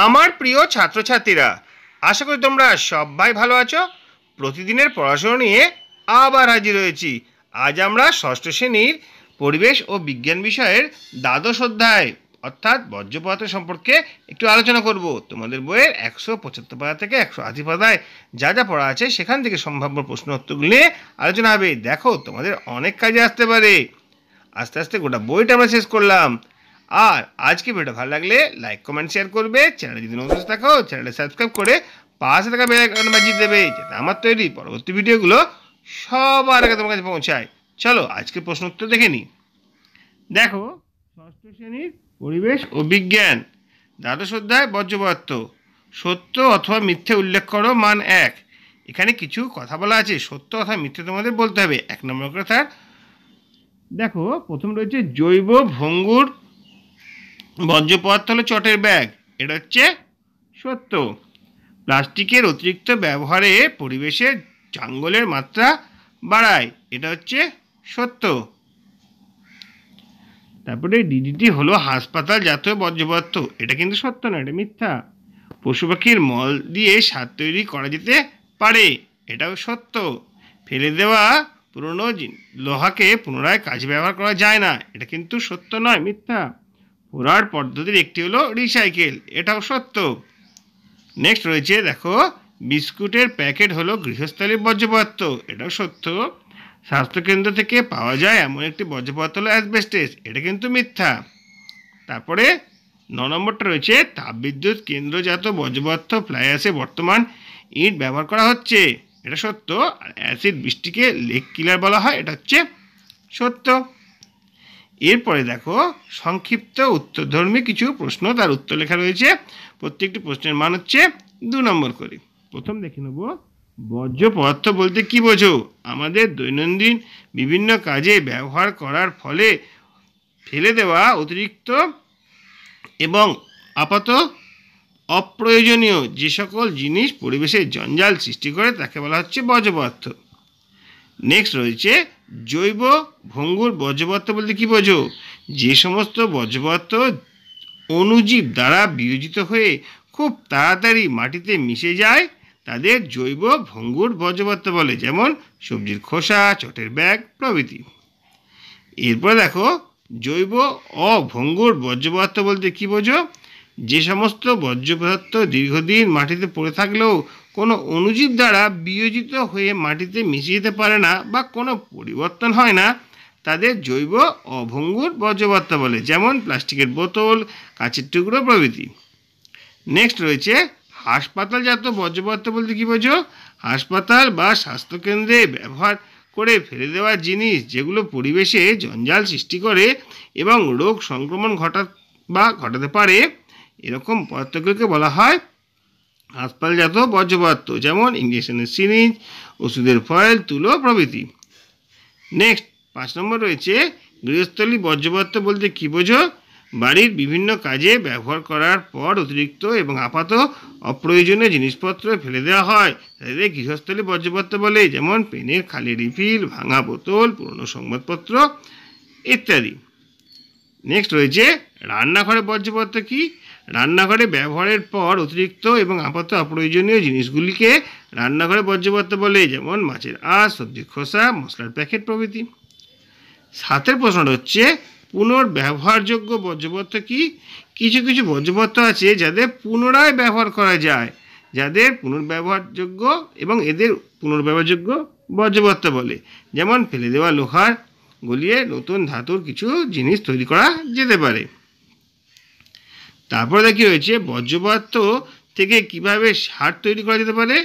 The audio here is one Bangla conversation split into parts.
আমার প্রিয় ছাত্রছাত্রীরা, আশা করি তোমরা সবাই ভালো আছো। প্রতিদিনের পড়াশোনা নিয়ে আবার হাজির হয়েছি। আজ আমরা ষষ্ঠ শ্রেণীর পরিবেশ ও বিজ্ঞান বিষয়ের দ্বাদশ অধ্যায় অর্থাৎ বর্জ্য পদার্থ সম্পর্কে একটু আলোচনা করব। তোমাদের বইয়ের 175 পাতা থেকে 180 পাতায় যা যা পড়া আছে সেখান থেকে সম্ভাব্য প্রশ্ন উত্তরগুলো নিয়ে আলোচনা হবে। দেখো, তোমাদের অনেক কাজে আসতে পারে। আস্তে আস্তে গোটা বইটা আমরা শেষ করলাম। আর আজকে ভিডিওটা ভালো লাগলে লাইক কমেন্ট শেয়ার করবে। চ্যানেলে যদি নতুন থাকো চ্যানেলটা সাবস্ক্রাইব করে পাশে থাকা বেল আইকন বাজিয়ে দেবে, যাতে আমার তৈরি পরবর্তী ভিডিওগুলো সবার আগে তোমার কাছে পৌঁছায়। চলো আজকে প্রশ্ন উত্তর দেখে নিই। দেখো, ষষ্ঠ শ্রেণীর পরিবেশ ও বিজ্ঞান দ্বাদশ অধ্যায় বর্জ্য পদার্থ। সত্য অথবা মিথ্যে উল্লেখ করো, মান 1। এখানে কিছু কথা বলা আছে, সত্য অথবা মিথ্যে তোমাদের বলতে হবে। 1 নম্বর কথা দেখো, প্রথম রয়েছে জৈব ভঙ্গুর বর্জ্য পদার্থ হলো চটের ব্যাগ, এটা হচ্ছে সত্য। প্লাস্টিকের অতিরিক্ত ব্যবহারে পরিবেশের জঙ্গলের মাত্রা বাড়ায়, এটা হচ্ছে সত্য। তারপরে ডিডিটি হলো হাসপাতাল জাতীয় বর্জ্য পদার্থ, এটা কিন্তু সত্য না, এটা মিথ্যা। পশু পাখির মল দিয়ে সার তৈরি করা যেতে পারে, এটাও সত্য। ফেলে দেওয়া পুরনো লোহাকে পুনরায় কাজে ব্যবহার করা যায় না, এটা কিন্তু সত্য নয়, মিথ্যা। পোড়ার পদ্ধতির একটি হলো রিসাইকেল, এটাও সত্য। নেক্সট রয়েছে দেখো, বিস্কুটের প্যাকেট হলো গৃহস্থালির বর্জ্য পদার্থ, এটাও সত্য। স্বাস্থ্যকেন্দ্র থেকে পাওয়া যায় এমন একটি বর্জ্য পদার্থ হলো অ্যাসবেস্টস, এটা কিন্তু মিথ্যা। তারপরে 9 নম্বরটা রয়েছে তাপবিদ্যুৎ কেন্দ্রজাত বর্জ্য পদার্থ ফ্লাই অ্যাশে বর্তমান ইট ব্যবহার করা হচ্ছে, এটা সত্য। আর অ্যাসিড বৃষ্টিকে লেক কিলার বলা হয়, এটা হচ্ছে সত্য। এরপরে দেখো, সংক্ষিপ্ত উত্তরধর্মী কিছু প্রশ্ন, তার উত্তর লেখা রয়েছে। প্রত্যেকটি প্রশ্নের মান হচ্ছে 2 নম্বর করে। প্রথম দেখে নেব, বর্জ্য পদার্থ বলতে কি বোঝো? আমাদের দৈনন্দিন বিভিন্ন কাজে ব্যবহার করার ফলে ফেলে দেওয়া অতিরিক্ত এবং আপাত অপ্রয়োজনীয় যে সকল জিনিস পরিবেশে জঞ্জাল সৃষ্টি করে তাকে বলা হচ্ছে বর্জ্য পদার্থ। নেক্সট রয়েছে জৈব ভঙ্গুর বর্জ্য পদার্থ বলতে কি বোঝো? যে সমস্ত বর্জ্য পদার্থ অণুজীব দ্বারা বিয়োজিত হয়ে খুব তাড়াতাড়ি মাটিতে মিশে যায় তাদের জৈব ভঙ্গুর বর্জ্য পদার্থ বলে, যেমন সবজির খোসা, চটের ব্যাগ প্রভৃতি। এরপর দেখো, জৈব অভঙ্গুর বর্জ্য পদার্থ বলতে কি বোঝো? যে সমস্ত বর্জ্য পদার্থ দীর্ঘদিন মাটিতে পড়ে থাকলেও কোনো অণুজীব দ্বারা বিয়োজিত হয়ে মাটিতে মিশে যেতে পারে না বা কোনো পরিবর্তন হয় না তাদের জৈব অভঙ্গুর বর্জ্য পদার্থ বলে, যেমন প্লাস্টিকের বোতল, কাঁচের টুকরো প্রভৃতি। নেক্সট রয়েছে হাসপাতালজাত বর্জ্য পদার্থ বলতে কি বোঝো? হাসপাতাল বা স্বাস্থ্যকেন্দ্রে ব্যবহার করে ফেলে দেওয়া জিনিস যেগুলো পরিবেশে জঞ্জাল সৃষ্টি করে এবং রোগ সংক্রমণ ঘটাতে পারে, এরকম পদার্থগুলোকে বলা হয় হাসপাতালজাত বর্জ্য পদার্থ, যেমন ইঞ্জেকশনের সিরিঞ্জ, ওষুধের ফয়েল, তুলো প্রভৃতি। নেক্সট 5 নম্বর রয়েছে গৃহস্থলী বর্জ্য পদার্থ বলতে কি বোঝো? বাড়ির বিভিন্ন কাজে ব্যবহার করার পর অতিরিক্ত এবং আপাত অপ্রয়োজনীয় জিনিসপত্র ফেলে দেওয়া হয় তাদের গৃহস্থলী বর্জ্য পদার্থ বলে, যেমন পেনের খালি রিফিল, ভাঙা বোতল, পুরনো সংবাদপত্র ইত্যাদি। নেক্সট রয়েছে রান্নাঘরে বর্জ্য পদার্থ কি? রান্নাঘরে ব্যবহারের পর অতিরিক্ত এবং আপাত অপ্রয়োজনীয় জিনিসগুলিকে রান্নাঘরে বর্জ্য পদার্থ বলে, যেমন মাছের আঁশ, সবজির খোসা, মশলার প্যাকেট প্রভৃতি। 7 প্রশ্নটা হচ্ছে পুনর্ব্যবহারযোগ্য বর্জ্য পদার্থ কি? কিছু কিছু বর্জ্য পদার্থ আছে যাদের পুনরায় ব্যবহার করা যায়, যাদের পুনর্ব্যবহারযোগ্য এবং এদের পুনর্ব্যবহারযোগ্য বর্জ্য পদার্থ বলে, যেমন ফেলে দেওয়া লোহার গলিয়ে নতুন ধাতুর কিছু জিনিস তৈরি করা যেতে পারে। তারপরে দেখি রয়েছে বর্জ্য পদার্থ থেকে কিভাবে সার তৈরি করা যেতে পারে।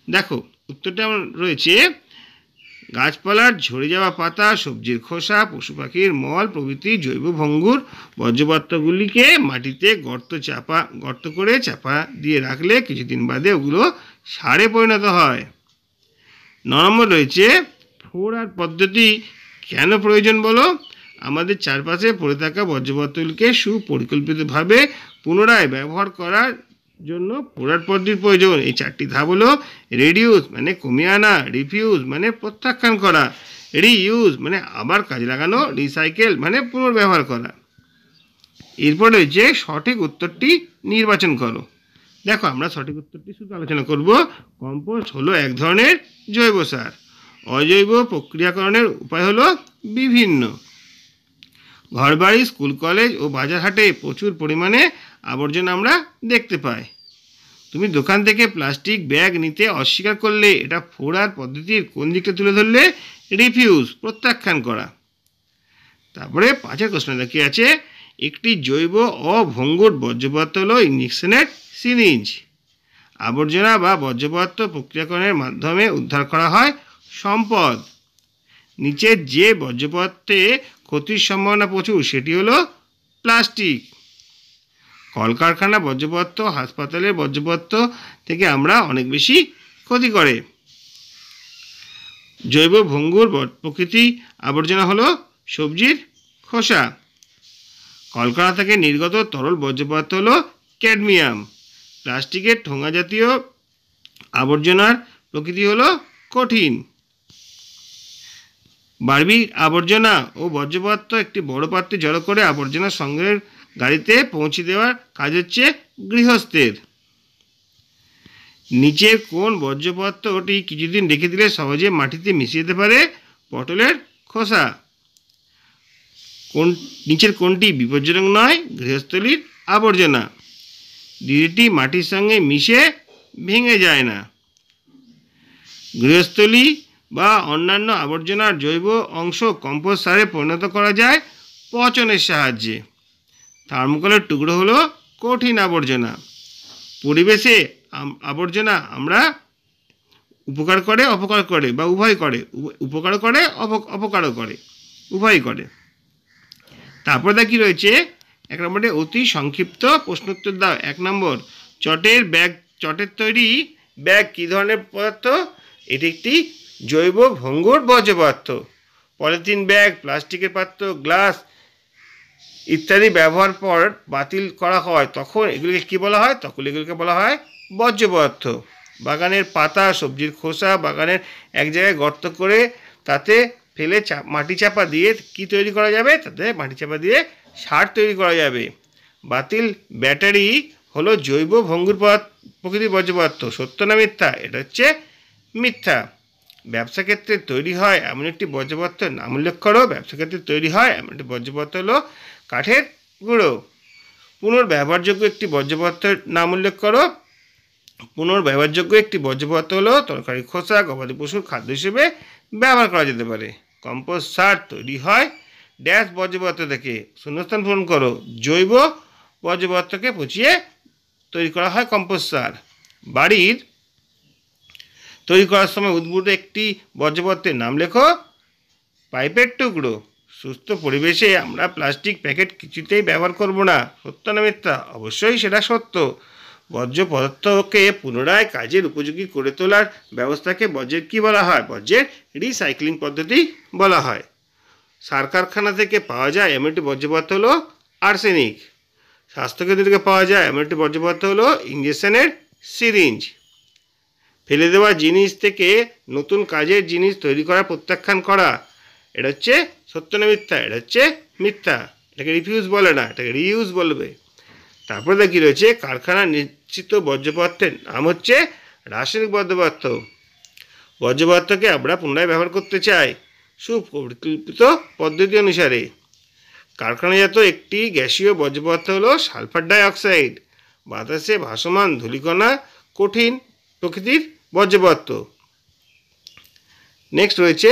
দেখো, উত্তরটা রয়েছে গাছপালার ঝরে যাওয়া পাতা, সবজির খোসা, পশু পাখির মল প্রভৃতি জৈব ভঙ্গুর বর্জ্য পদার্থগুলিকে মাটিতে গর্ত করে চাপা দিয়ে রাখলে কিছুদিন বাদে ওগুলো সারে পরিণত হয়। 9 নম্বর রয়েছে ফোড়ার পদ্ধতি কেন প্রয়োজন বলো? আমাদের চারপাশে পড়ে থাকা বর্জ্য পদার্থগুলিকে সুপরিকল্পিতভাবে পুনরায় ব্যবহার করার জন্য পোড়ার পদ্ধতির প্রয়োজন। এই 4টি ধাপ হলো রিডিউস মানে কমিয়ে আনা, রিফিউজ মানে প্রত্যাখ্যান করা, রিইউজ মানে আবার কাজে লাগানো, রিসাইকেল মানে পুনর্ব্যবহার করা। এরপর রয়েছে সঠিক উত্তরটি নির্বাচন করো। দেখো আমরা সঠিক উত্তরটি শুধু আলোচনা করব। কম্পোস্ট হলো এক ধরনের জৈব সার। অজৈব প্রক্রিয়াকরণের উপায় হলো বিভিন্ন। ঘরবাড়ি, স্কুল, কলেজ ও বাজার হাটে প্রচুর পরিমাণে আবর্জনা আমরা দেখতে পাই। তুমি দোকান থেকে প্লাস্টিক ব্যাগ নিতে অস্বীকার করলে এটা ফোড়ার পদ্ধতির কোন দিকটা তুলে ধরলে? রিফিউজ, প্রত্যাখ্যান করা। তারপরে 5 প্রশ্ন কি আছে? একটি জৈব অভঙ্গুর বর্জ্য পদার্থ হলো ইঞ্জেকশনের সিরিঞ্জ। আবর্জনা বা বর্জ্য পদার্থ প্রক্রিয়াকরণের মাধ্যমে উদ্ধার করা হয় সম্পদ। নিচের যে বর্জ্য পদার্থে ক্ষতির সম্ভাবনা প্রচুর সেটি হলো প্লাস্টিক। কলকারখানা বর্জ্য পদার্থ হাসপাতালের বর্জ্য পদার্থ থেকে আমরা অনেক বেশি ক্ষতি করে। জৈব ভঙ্গুর প্রকৃতি আবর্জনা হলো সবজির খোসা। কলকারখানা থেকে নির্গত তরল বর্জ্য পদার্থ হলো ক্যাডমিয়াম। প্লাস্টিকের ঠোঙা জাতীয় আবর্জনার প্রকৃতি হলো কঠিন। বাড়ির আবর্জনা ও বর্জ্য পদার্থ একটি বড় পাত্রে জড়ো করে আবর্জনা সংগ্রহের গাড়িতে পৌঁছে দেওয়ার কাজ হচ্ছে গৃহস্থের। নিচের কোন বর্জ্য পদার্থটি কিছুদিন রেখে দিলে সহজে মাটিতে মিশে যেতে পারে? পটলের খোসা। নিচের কোনটি বিপজ্জনক নয়? গৃহস্থলীর আবর্জনা। ডিডিটি মাটির সঙ্গে মিশে ভেঙে যায় না। গৃহস্থলী বা অন্যান্য আবর্জনার জৈব অংশ কম্পোস্ট সারে পরিণত করা যায় পচনের সাহায্যে। থার্মোকলের টুকরো হলো কঠিন আবর্জনা। পরিবেশে আবর্জনা আমরা উপকার করে, অপকার করে বা উভয় করে। উপকার করে, অপকারও করে, উভয় করে। তারপরে কি রয়েছে? 1 নম্বরে অতি সংক্ষিপ্ত প্রশ্নোত্তর দাও। 1 নম্বর, চটের তৈরি ব্যাগ কী ধরনের পদার্থ? এটি একটি জৈব ভঙ্গুর বর্জ্য পদার্থ। পলিথিন ব্যাগ, প্লাস্টিকের পাত্র, গ্লাস ইত্যাদি ব্যবহার পর বাতিল করা হয় তখন এগুলিকে কী বলা হয়? তখন এগুলিকে বলা হয় বর্জ্য পদার্থ। বাগানের পাতা, সবজির খোসা বাগানের এক জায়গায় গর্ত করে তাতে ফেলে মাটি চাপা দিয়ে কি তৈরি করা যাবে? তাতে মাটি চাপা দিয়ে সার তৈরি করা যাবে। বাতিল ব্যাটারি হলো জৈব ভঙ্গুর প্রকৃতির বর্জ্য পদার্থ। সত্য না মিথ্যা? এটা হচ্ছে মিথ্যা। ব্যবসা ক্ষেত্রে তৈরি হয় এমন একটি বর্জ্য পদার্থের নাম উল্লেখ করো। ব্যবসা ক্ষেত্রে তৈরি হয় এমন একটি বর্জ্য পদার্থ হলো কাঠের গুঁড়ো। পুনর্ব্যবহারযোগ্য একটি বর্জ্য পদার্থের নাম উল্লেখ করো। পুনর্ব্যবহারযোগ্য একটি বর্জ্য পদার্থ হলো তরকারি খোসা, গবাদি পশুর খাদ্য হিসেবে ব্যবহার করা যেতে পারে। কম্পোস্ট সার তৈরি হয় ড্যাশ বর্জ্য পদার্থ থেকে। শূন্যস্থান পূরণ করো। জৈব বর্জ্য পদার্থকে পচিয়ে তৈরি করা হয় কম্পোস্ট সার। বাড়ির তৈরি করার সময় উদ্ভূত একটি বর্জ্য পদার্থের নাম লেখো। পাইপের টুকরো। সুস্থ পরিবেশে আমরা প্লাস্টিক প্যাকেট কিছুতেই ব্যবহার করব না। সত্য না মিথ্যা? অবশ্যই সেটা সত্য। বর্জ্য পদার্থকে পুনরায় কাজের উপযোগী করে তোলার ব্যবস্থাকে বর্জ্যের কী বলা হয়? বর্জ্যের রিসাইক্লিং পদ্ধতি বলা হয়। সার কারখানা থেকে পাওয়া যায় এমন একটি বর্জ্য পদার্থ হলো আর্সেনিক। স্বাস্থ্যকেন্দ্র থেকে পাওয়া যায় এমন একটি বর্জ্য পদার্থ হলো ইঞ্জেকশনের সিরিঞ্জ। ফেলে দেওয়া জিনিস থেকে নতুন কাজের জিনিস তৈরি করা, প্রত্যাখ্যান করা, এটা হচ্ছে সত্য না মিথ্যা? এটা হচ্ছে মিথ্যা। এটাকে রিফিউজ বলে না, এটাকে রিইউজ বলবে। তারপরে কি রয়েছে? কারখানা নিশ্চিত বর্জ্য পদার্থের নাম হচ্ছে রাসায়নিক বর্জ্য পদার্থ। বর্জ্য পদার্থকে আমরা পুনরায় ব্যবহার করতে চাই সুপরিকল্পিত পদ্ধতি অনুসারে। কারখানাজাত একটি গ্যাসীয় বর্জ্য পদার্থ হলো সালফার ডাই অক্সাইড। বাতাসে ভাসমান ধূলিকণা কঠিন প্রকৃতির বর্জ্য পদার্থ। নেক্সট রয়েছে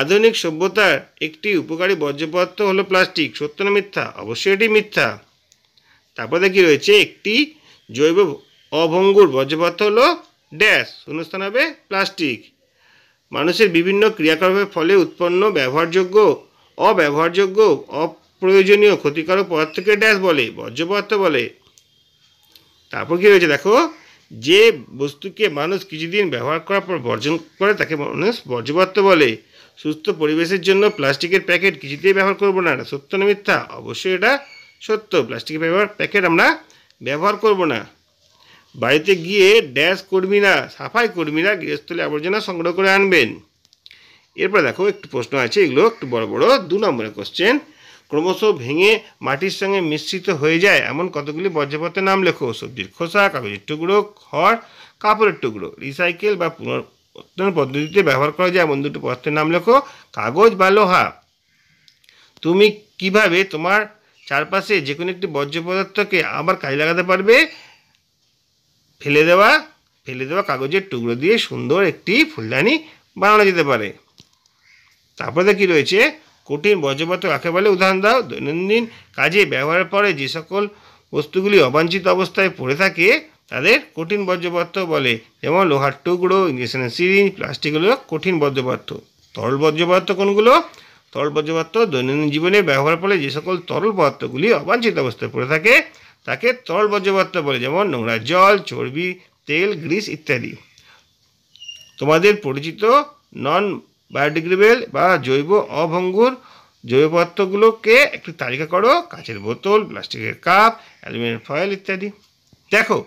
আধুনিক সভ্যতার একটি উপকারী বর্জ্য পদার্থ হলো প্লাস্টিক। সত্য না মিথ্যা? অবশ্যই এটি মিথ্যা। তারপরে কি রয়েছে? একটি জৈব অভঙ্গুর বর্জ্য পদার্থ হলো ড্যাশ, শূন্যস্থান হবে প্লাস্টিক। মানুষের বিভিন্ন ক্রিয়াকলাপের ফলে উৎপন্ন ব্যবহারযোগ্য, অব্যবহারযোগ্য, অপ্রয়োজনীয় ক্ষতিকারক পদার্থকে ড্যাশ বলে, বর্জ্য পদার্থ বলে। তারপর কি রয়েছে দেখো, যে বস্তুকে মানুষ কিছুদিন ব্যবহার করার পর বর্জন করে তাকে মানুষ বর্জ্য পদার্থ বলে। সুস্থ পরিবেশের জন্য প্লাস্টিকের প্যাকেট কিছুতেই ব্যবহার করব না। এটা সত্য না মিথ্যা? অবশ্যই এটা সত্য। প্লাস্টিকের প্যাকেট আমরা ব্যবহার করব না। বাড়িতে গিয়ে ড্যাশ কর্মীরা, সাফাই কর্মীরা গৃহস্থলী আবর্জনা সংগ্রহ করে আনবেন। এরপর দেখো একটু প্রশ্ন আছে, এগুলো একটু বড় বড়। 2 নম্বরের কোশ্চেন, ক্রমশ ভেঙে মাটির সঙ্গে মিশ্রিত হয়ে যায় এমন কতগুলি বর্জ্যপদার্থের নাম লেখো। সবজির খোসা, কাগজের টুকরো, খড়, কাপড়ের টুকরো। রিসাইকেল বা পুনর্বর্তন পদ্ধতিতে ব্যবহার করা যায় এমন দুটো পদার্থের নাম লেখো। কাগজ বা লোহা। তুমি কিভাবে তোমার চারপাশে যে কোনো একটি বর্জ্য পদার্থকে আবার কাজে লাগাতে পারবে? ফেলে দেওয়া কাগজের টুকরো দিয়ে সুন্দর একটি ফুলদানি বানানো যেতে পারে। তারপরে কি রয়েছে? কঠিন বর্জ্যপদার্থ কাকে বলে? উদাহরণ দাও। দৈনন্দিন কাজে ব্যবহারের পরে যে সকল বস্তুগুলি অবাঞ্ছিত অবস্থায় পড়ে থাকে তাদের কঠিন বর্জ্যপদার্থ বলে। যেমন লোহার টুকরো, ইঞ্জেকশনের সিরিঞ্জ, প্লাস্টিক হলো কঠিন বর্জ্যপদার্থ। তরল বর্জ্যপদার্থ কোনগুলো? তরল বর্জ্যপদার্থ দৈনন্দিন জীবনে ব্যবহারের ফলে যে সকল তরল পদার্থগুলি অবাঞ্ছিত অবস্থায় পড়ে থাকে তাকে তরল বর্জ্যপদার্থ বলে। যেমন নোংরা জল, চর্বি, তেল, গ্রিস ইত্যাদি। তোমাদের পরিচিত নন বায়োডিগ্রেডেবল বা জৈব অভঙ্গুর জৈব পদার্থগুলোকে একটু তালিকা করো। কাঁচের বোতল, প্লাস্টিকের কাপ, অ্যালুমিনিয়াম ফয়েল ইত্যাদি। দেখো,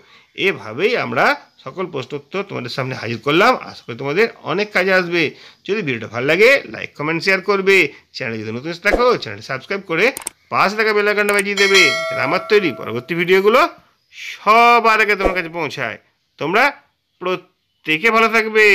এভাবেই আমরা সকল প্রশ্নোত্তর তোমাদের সামনে হাজির করলাম। আশা করি তোমাদের অনেক কাজে আসবে। যদি ভিডিওটা ভালো লাগে লাইক, কমেন্ট, শেয়ার করবে। চ্যানেলে যদি নতুন থাকো চ্যানেলটি সাবস্ক্রাইব করে পাশে থাকা বেল আইকনটা বাজিয়ে দেবে, আমার তৈরি পরবর্তী ভিডিওগুলো সবার আগে তোমার কাছে পৌঁছায়। তোমরা প্রত্যেকে ভালো থাকবে।